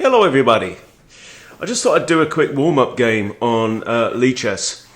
Hello everybody. I just thought I'd do a quick warm-up game on Lichess,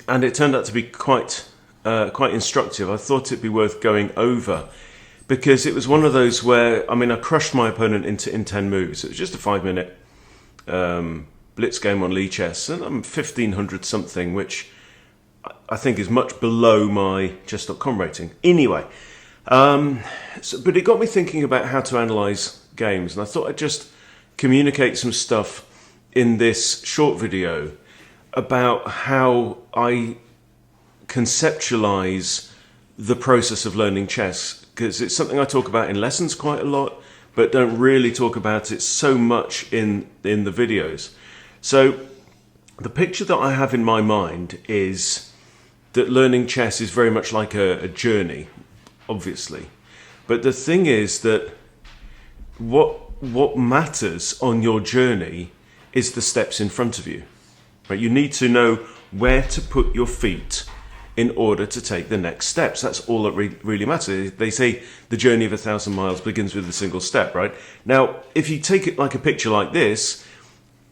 and it turned out to be quite instructive. I thought it'd be worth going over because it was one of those where, I crushed my opponent in 10 moves. It was just a 5-minute blitz game on Lichess, and I'm 1500 something, which I think is much below my chess.com rating. Anyway, but it got me thinking about how to analyse games, and I thought I'd just communicate some stuff in this short video about how I conceptualize the process of learning chess, because it's something I talk about in lessons quite a lot, but don't really talk about it so much in the videos. So the picture that I have in my mind is that learning chess is very much like a journey, obviously. But the thing is that what matters on your journey is the steps in front of you. Right? You need to know where to put your feet in order to take the next steps. That's all that really matters. They say the journey of 1,000 miles begins with a single step, right? Now, if you take it like a picture like this,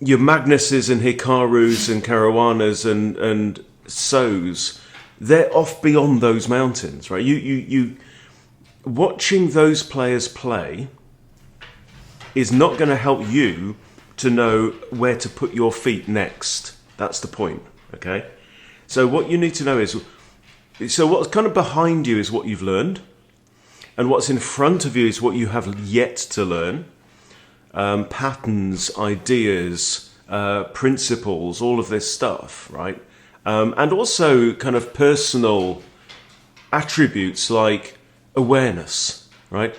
your Magnuses and Hikarus and Caruanas and So's, they're off beyond those mountains, right? You watching those players play is not going to help you to know where to put your feet next. That's the point, okay? So what you need to know is, so what's kind of behind you is what you've learned, and what's in front of you is what you have yet to learn. Patterns, ideas, principles, all of this stuff, right? And also kind of personal attributes like awareness, right?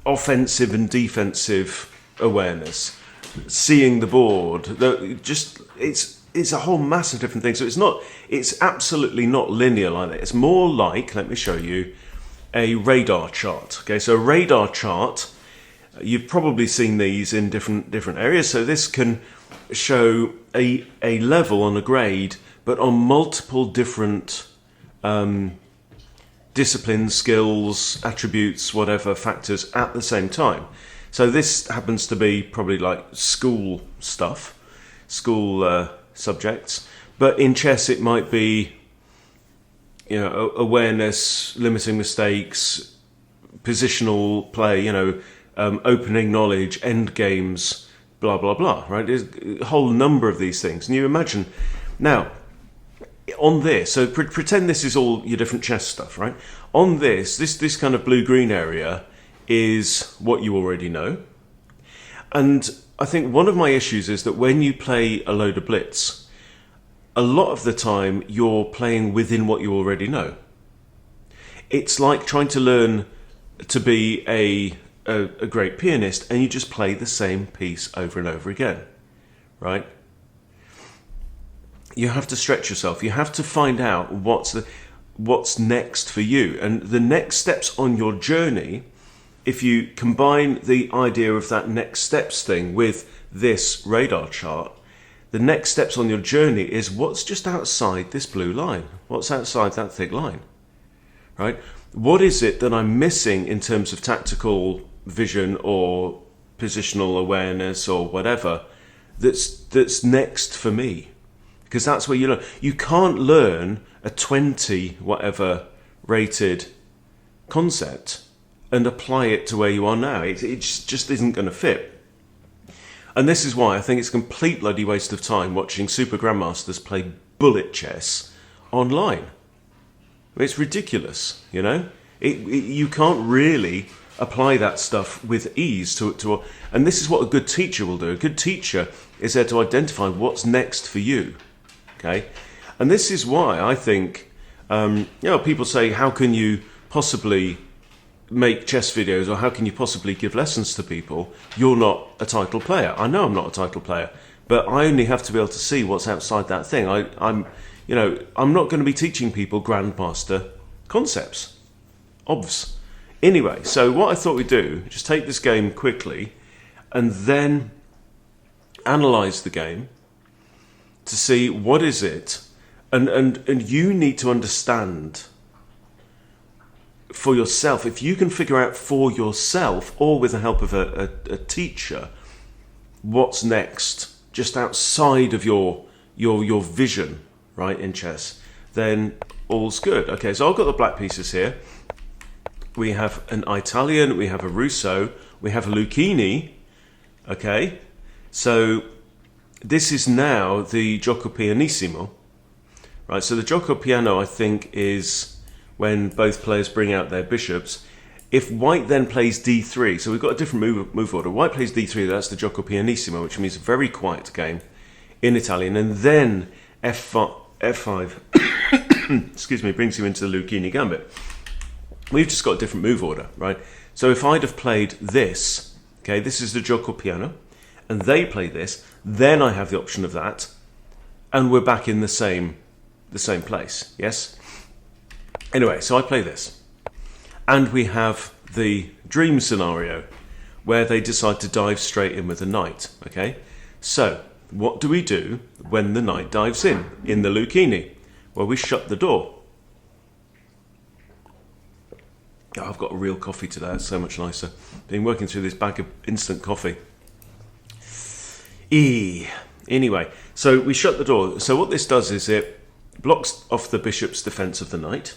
Offensive and defensive awareness, seeing the board, it's a whole mass of different things. So it's absolutely not linear like that. It's more like, let me show you, a radar chart. Okay, so a radar chart, you've probably seen these in different areas. So this can show a level on a grade, but on multiple different disciplines, skills, attributes, whatever factors at the same time. So this happens to be probably like school stuff, school subjects, but in chess it might be, awareness, limiting mistakes, positional play, opening knowledge, end games, blah blah blah, right? There's a whole number of these things, and you imagine now on this, so pretend this is all your different chess stuff, right? On this kind of blue-green area is what you already know. And I think one of my issues is that when you play a load of blitz, a lot of the time you're playing within what you already know. It's like trying to learn to be a great pianist and you just play the same piece over and over again, right? You have to stretch yourself. You have to find out what's next for you. And the next steps on your journey, if you combine the idea of that next steps thing with this radar chart, the next steps on your journey is what's just outside this blue line. What's outside that thick line, right? What is it that I'm missing in terms of tactical vision or positional awareness or whatever that's next for me? Because that's where you learn. You can't learn a 20 whatever rated concept and apply it to where you are now. It just isn't going to fit. And this is why I think it's a complete bloody waste of time watching super grandmasters play bullet chess online. It's ridiculous, you can't really apply that stuff with ease to and this is what a good teacher will do. A good teacher is there to identify what's next for you. Okay, and this is why I think, people say, how can you possibly make chess videos, or how can you possibly give lessons to people? You're not a title player. I know I'm not a title player, but I only have to be able to see what's outside that thing. I'm not going to be teaching people grandmaster concepts, obvs. Anyway, so what I thought we'd do, just take this game quickly, and then analyse the game to see what is it, and you need to understand for yourself, if you can figure out for yourself, or with the help of a teacher, what's next, just outside of your vision, right, in chess, then all's good. Okay, so I've got the black pieces here. We have an Italian, we have a Russo, we have a Lucchini. Okay, so this is now the gioco pianissimo, right? So the gioco piano, I think, is when both players bring out their bishops. If white then plays d3, so we've got a different move order. White plays d3, that's the gioco pianissimo, which means a very quiet game in Italian, and then f5, excuse me, brings you into the Lucchini gambit. We've just got a different move order, right? So if I'd have played this, okay, this is the gioco piano, and they play this, then I have the option of that, and we're back in the same place, yes? Anyway, so I play this, and we have the dream scenario where they decide to dive straight in with the knight, okay? So what do we do when the knight dives in the Lucchini? Well, we shut the door. Oh, I've got a real coffee today. It's so much nicer. Been working through this bag of instant coffee. Anyway, so we shut the door. So what this does is it blocks off the bishop's defense of the knight.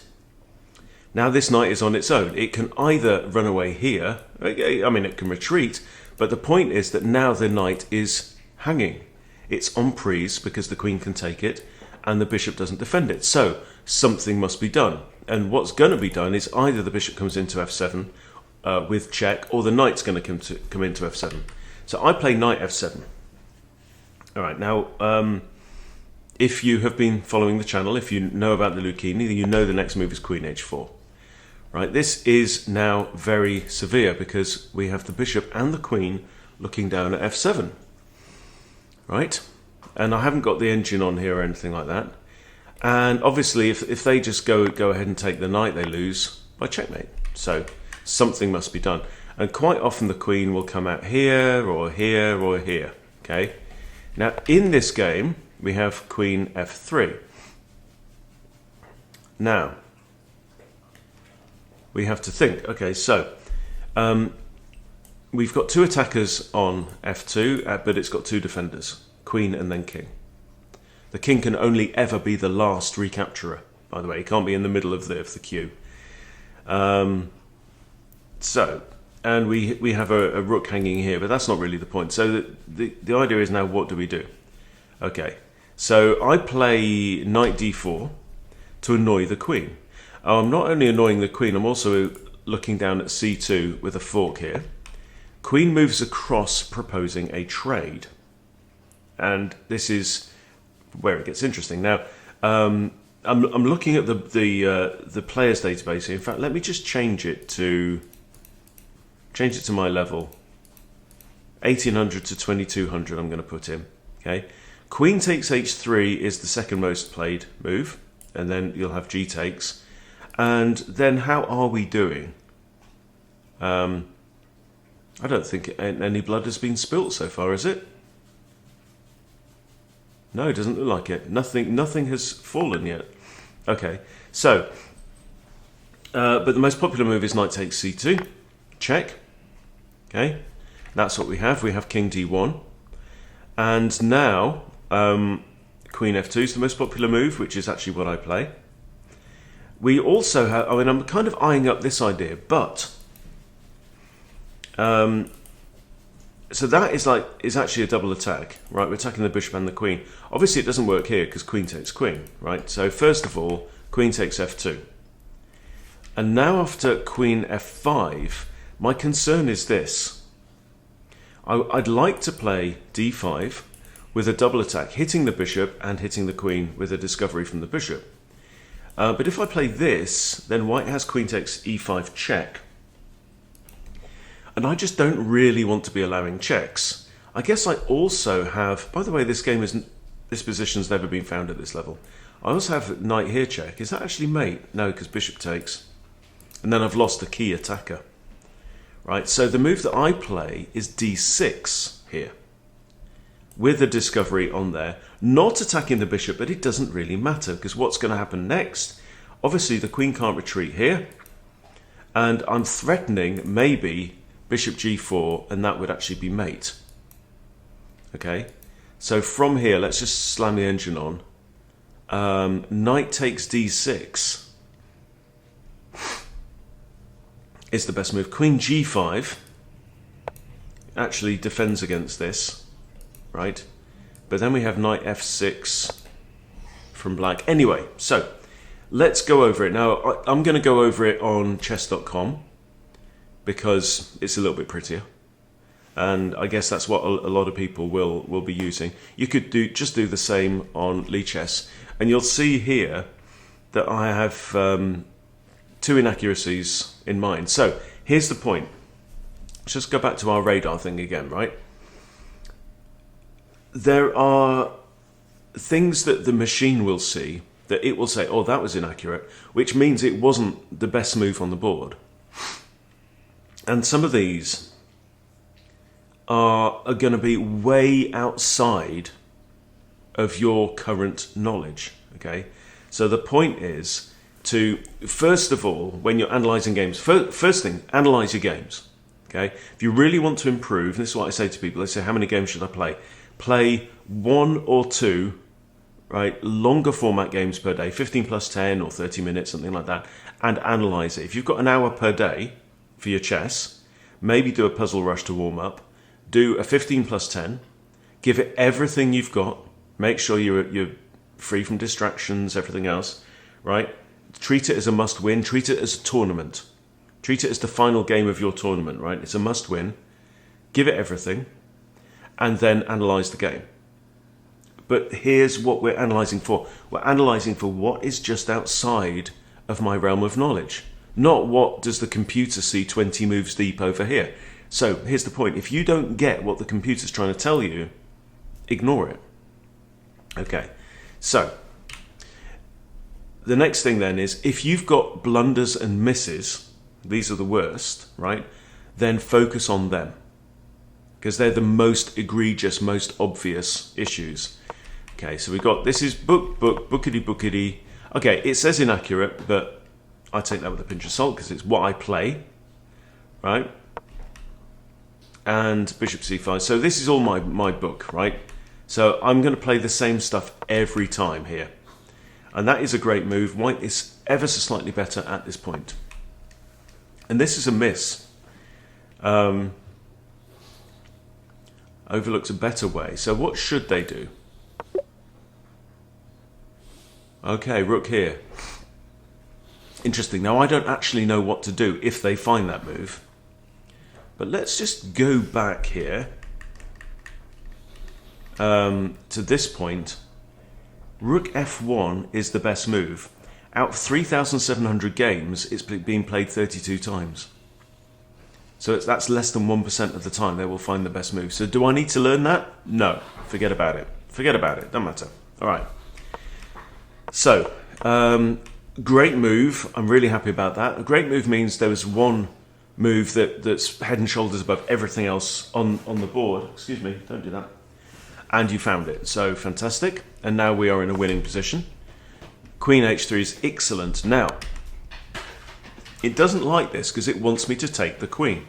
Now this knight is on its own. It can either run away here. I mean, it can retreat. But the point is that now the knight is hanging. It's en prise because the queen can take it and the bishop doesn't defend it. So something must be done. And what's going to be done is either the bishop comes into f7 with check, or the knight's going to come into f7. So I play knight f7. All right, now, if you have been following the channel, if you know about the Lucchini, you know the next move is queen h4. Right, this is now very severe because we have the bishop and the queen looking down at f7. Right, and I haven't got the engine on here or anything like that. And obviously, if they just go ahead and take the knight, they lose by checkmate. So something must be done. And quite often the queen will come out here or here or here. Okay. Now in this game we have queen f3. Now we have to think. Okay, so we've got two attackers on f2, but it's got two defenders, queen and then king. The king can only ever be the last recapturer, by the way. He can't be in the middle of the queue. And we have a rook hanging here, but that's not really the point. So the idea is now, what do we do? Okay, so I play knight d4 to annoy the queen. I'm not only annoying the queen, I'm also looking down at c2 with a fork here. Queen moves across, proposing a trade. And this is where it gets interesting. Now, I'm looking at the players database here. In fact, let me just change it to my level. 1800 to 2200 I'm going to put in. Okay, queen takes h3 is the second most played move, and then you'll have g takes. And then how are we doing? I don't think any blood has been spilt so far, is it? No, it doesn't look like it. Nothing has fallen yet. Okay, so, but the most popular move is knight takes c2. Check. Okay, that's what we have. We have king d1. And now, queen f2 is the most popular move, which is actually what I play. We also have, I mean, I'm kind of eyeing up this idea, but so that is actually a double attack, right? We're attacking the bishop and the queen. Obviously, it doesn't work here because queen takes queen, right? So first of all, queen takes f2. And now after queen f5, my concern is this. I'd like to play d5 with a double attack, hitting the bishop and hitting the queen with a discovery from the bishop. But if I play this, then white has queen takes e5 check. And I just don't really want to be allowing checks. I guess I also have, by the way, this position's never been found at this level. I also have knight here check. Is that actually mate? No, because bishop takes. And then I've lost the key attacker. Right, so the move that I play is d6 here, with a discovery on there, not attacking the bishop, but it doesn't really matter, because what's going to happen next? Obviously, the queen can't retreat here. And I'm threatening maybe bishop g4, and that would actually be mate. Okay, so from here, let's just slam the engine on. Knight takes d6 is the best move. Queen g5 actually defends against this, right? But then we have knight f6 from black. Anyway, so let's go over it. Now, I'm going to go over it on chess.com because it's a little bit prettier. And I guess that's what a lot of people will be using. You could just do the same on Lichess. And you'll see here that I have two inaccuracies in mind. So here's the point. Let's just go back to our radar thing again, right? There are things that the machine will see that it will say, oh, that was inaccurate, which means it wasn't the best move on the board. And some of these are going to be way outside of your current knowledge, okay? So the point is to, first of all, when you're analysing games, first thing, analyse your games, okay? If you really want to improve, this is what I say to people, they say, how many games should I play? Play 1 or 2, right, longer format games per day, 15 plus 10 or 30 minutes, something like that, and analyse it. If you've got an hour per day for your chess, maybe do a puzzle rush to warm up, do a 15 plus 10, give it everything you've got, make sure you're free from distractions, everything else, right? Treat it as a must-win, treat it as a tournament. Treat it as the final game of your tournament, right? It's a must-win. Give it everything, and then analyse the game. But here's what we're analysing for. We're analysing for what is just outside of my realm of knowledge. Not what does the computer see 20 moves deep over here. So here's the point. If you don't get what the computer's trying to tell you, ignore it. Okay, so the next thing then is if you've got blunders and misses, these are the worst, right? Then focus on them because they're the most egregious, most obvious issues. Okay, so we've got, this is bookity. Okay, it says inaccurate, but I take that with a pinch of salt because it's what I play, right? And bishop c5. So this is all my book, right? So I'm going to play the same stuff every time here. And that is a great move. White is ever so slightly better at this point. And this is a miss. Overlooks a better way. So what should they do? Okay, rook here. Interesting. Now, I don't actually know what to do if they find that move. But let's just go back here to this point. Rook f1 is the best move. Out of 3,700 games, it's been played 32 times. So that's less than 1% of the time they will find the best move. So do I need to learn that? No. Forget about it. Forget about it. Don't matter. All right. So, great move. I'm really happy about that. A great move means there was one move that's head and shoulders above everything else on the board. Excuse me, don't do that. And you found it. So, fantastic. And now we are in a winning position. Queen h3 is excellent. Now, it doesn't like this because it wants me to take the queen.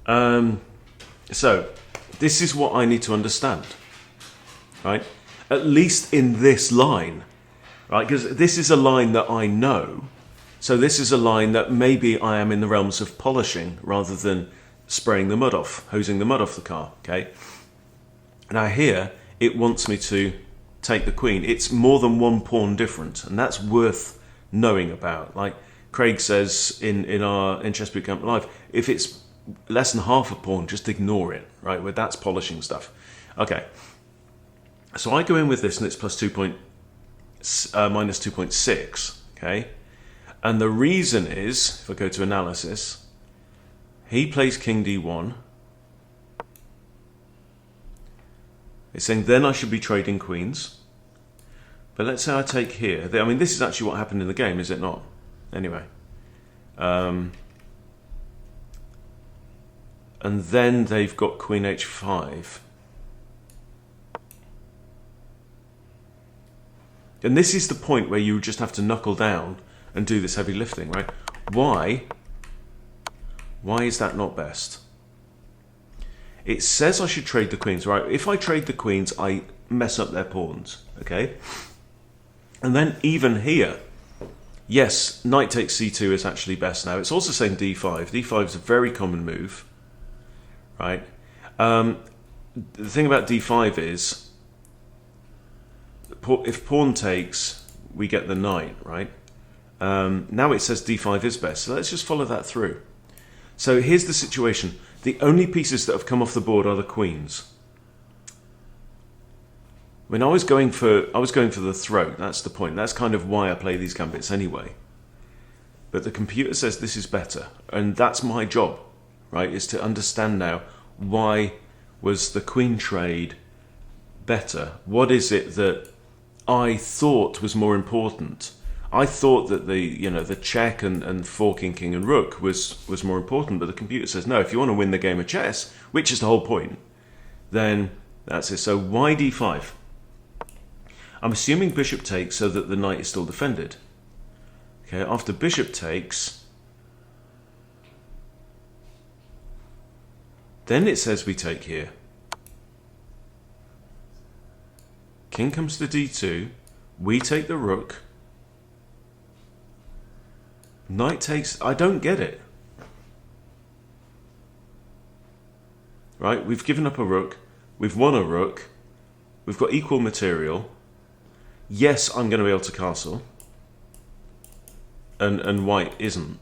So, this is what I need to understand, right? At least in this line, right? Because this is a line that I know. So this is a line that maybe I am in the realms of polishing rather than spraying the mud off, hosing the mud off the car, okay? Now here, it wants me to take the queen. It's more than one pawn different, and that's worth knowing about. Like Craig says in Chess Bootcamp Live, if it's less than half a pawn, just ignore it, right? Where that's polishing stuff. Okay. So I go in with this and it's plus minus 2.6, okay? And the reason is, if I go to analysis, he plays king d1. It's saying then I should be trading queens. But let's say I take here. I mean, this is actually what happened in the game, is it not? Anyway. And then they've got queen h5. And this is the point where you just have to knuckle down and do this heavy lifting, right? Why is that not best? It says I should trade the queens, right? If I trade the queens, I mess up their pawns, okay? And then even here, yes, knight takes c2 is actually best now. It's also saying d5. d5 is a very common move, right? The thing about d5 is, if pawn takes, we get the knight, right? Now it says d5 is best, so let's just follow that through. So here's the situation. The only pieces that have come off the board are the queens. I mean, I was going for the throat. That's the point. That's kind of why I play these gambits anyway. But the computer says this is better, and that's my job, right? Is to understand now why was the queen trade better? What is it that I thought was more important? I thought that the check and forking king and rook was more important, but the computer says no. If you want to win the game of chess, which is the whole point, then that's it. So why d5? I'm assuming bishop takes so that the knight is still defended. Okay, after bishop takes, then it says we take here. King comes to d2, we take the rook. Knight takes, I don't get it. Right, we've given up a rook, we've won a rook, we've got equal material. Yes, I'm going to be able to castle. And white isn't.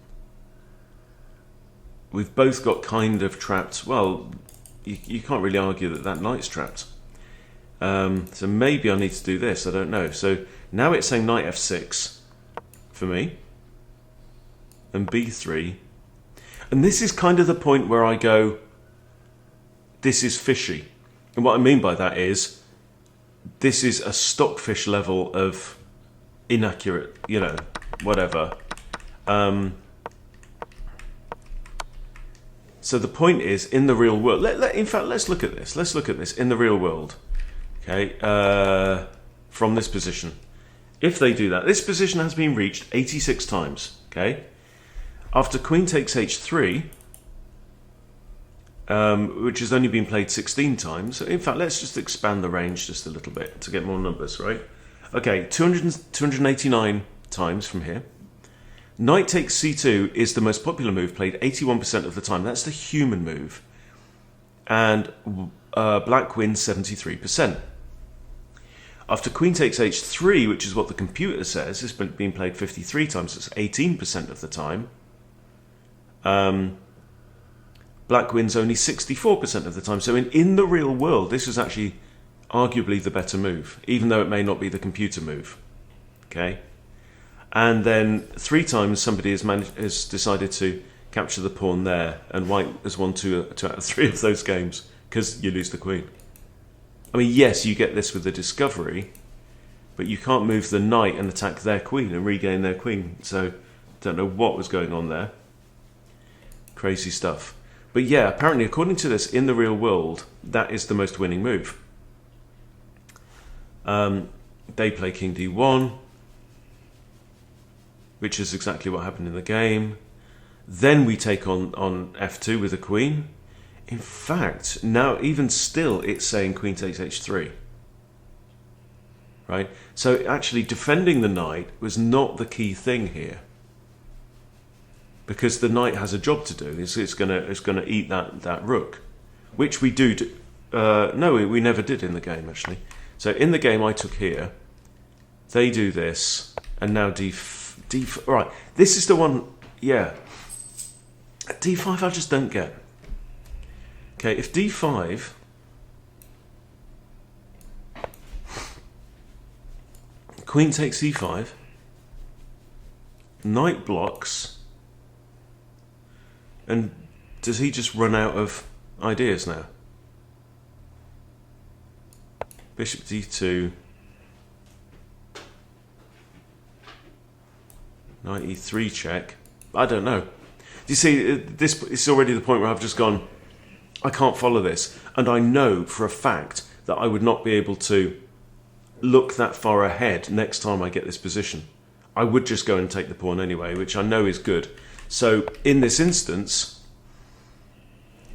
We've both got kind of trapped, well, you can't really argue that knight's trapped. So maybe I need to do this, I don't know. So now it's saying knight f6 for me. And b3, and this is kind of the point where I go, this is fishy. And what I mean by that is, this is a stockfish level of inaccurate, whatever. So the point is, in the real world, in fact, let's look at this. Let's look at this in the real world, okay, from this position. If they do that, this position has been reached 86 times, okay? After queen takes h3, which has only been played 16 times. In fact, let's just expand the range just a little bit to get more numbers, right? Okay, 289 times from here. Knight takes c2 is the most popular move, played 81% of the time. That's the human move. And black wins 73%. After queen takes h3, which is what the computer says, it's been played 53 times. That's 18% of the time. Black wins only 64% of the time. So in the real world, this is actually arguably the better move, even though it may not be the computer move. Okay, and then 3 times somebody has decided to capture the pawn there, and white has won 2 out of 3 of those games because you lose the queen. I mean, yes, you get this with the discovery, but you can't move the knight and attack their queen and regain their queen. So don't know what was going on there. Crazy stuff. But yeah, apparently, according to this, in the real world, that is the most winning move. They play king d1, which is exactly what happened in the game. Then we take on f2 with a queen. In fact, now even still, it's saying queen takes h3. Right? So actually, defending the knight was not the key thing here, because the knight has a job to do. It's gonna eat that rook, which we do. No, we never did in the game actually. So in the game I took here, they do this, and now d. Right, this is the one. Yeah, d5 I just don't get. Okay, if d5. Queen takes e5. Knight blocks. And does he just run out of ideas now? Bishop d2. Knight e3 check. I don't know. Do you see, this is already the point where I've just gone, I can't follow this. And I know for a fact that I would not be able to look that far ahead next time I get this position. I would just go and take the pawn anyway, which I know is good. So in this instance,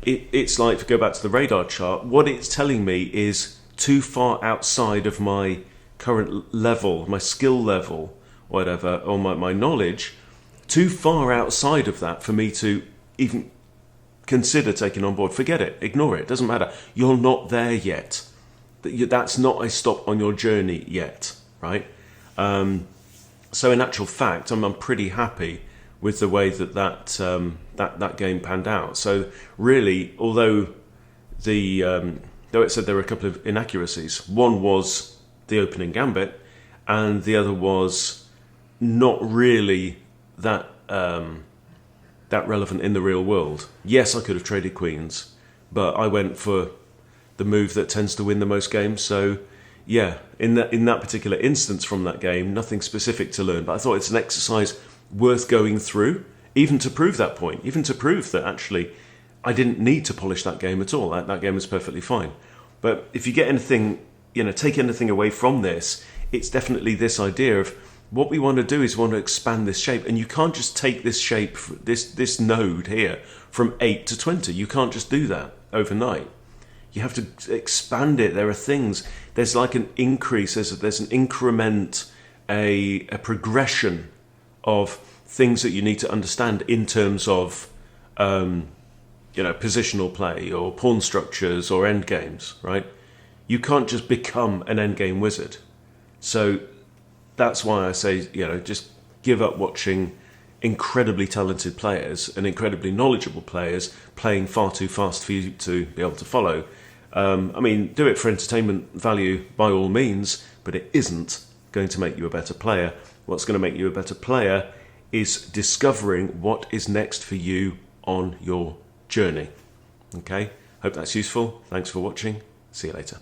it's like, to go back to the radar chart, what it's telling me is too far outside of my current level, my skill level, whatever, or my knowledge, too far outside of that for me to even consider taking on board. Forget it, ignore it, doesn't matter. You're not there yet. That's not a stop on your journey yet, right? So in actual fact, I'm pretty happy with the way that game panned out. So really, although though it said there were a couple of inaccuracies, one was the opening gambit, and the other was not really that relevant in the real world. Yes, I could have traded queens, but I went for the move that tends to win the most games. So yeah, in that particular instance from that game, nothing specific to learn, but I thought it's an exercise worth going through, even to prove that point, even to prove that actually I didn't need to polish that game at all. That game was perfectly fine. But if you get anything, take anything away from this, it's definitely this idea of what we want to do is we want to expand this shape. And you can't just take this shape, this node here, from 8 to 20. You can't just do that overnight. You have to expand it. There are things, there's like an increase, there's an increment, a progression of things that you need to understand in terms of positional play or pawn structures or endgames, right? You can't just become an endgame wizard. So that's why I say, just give up watching incredibly talented players and incredibly knowledgeable players playing far too fast for you to be able to follow. Do it for entertainment value by all means, but it isn't going to make you a better player. What's going to make you a better player is discovering what is next for you on your journey. Okay, hope that's useful. Thanks for watching. See you later.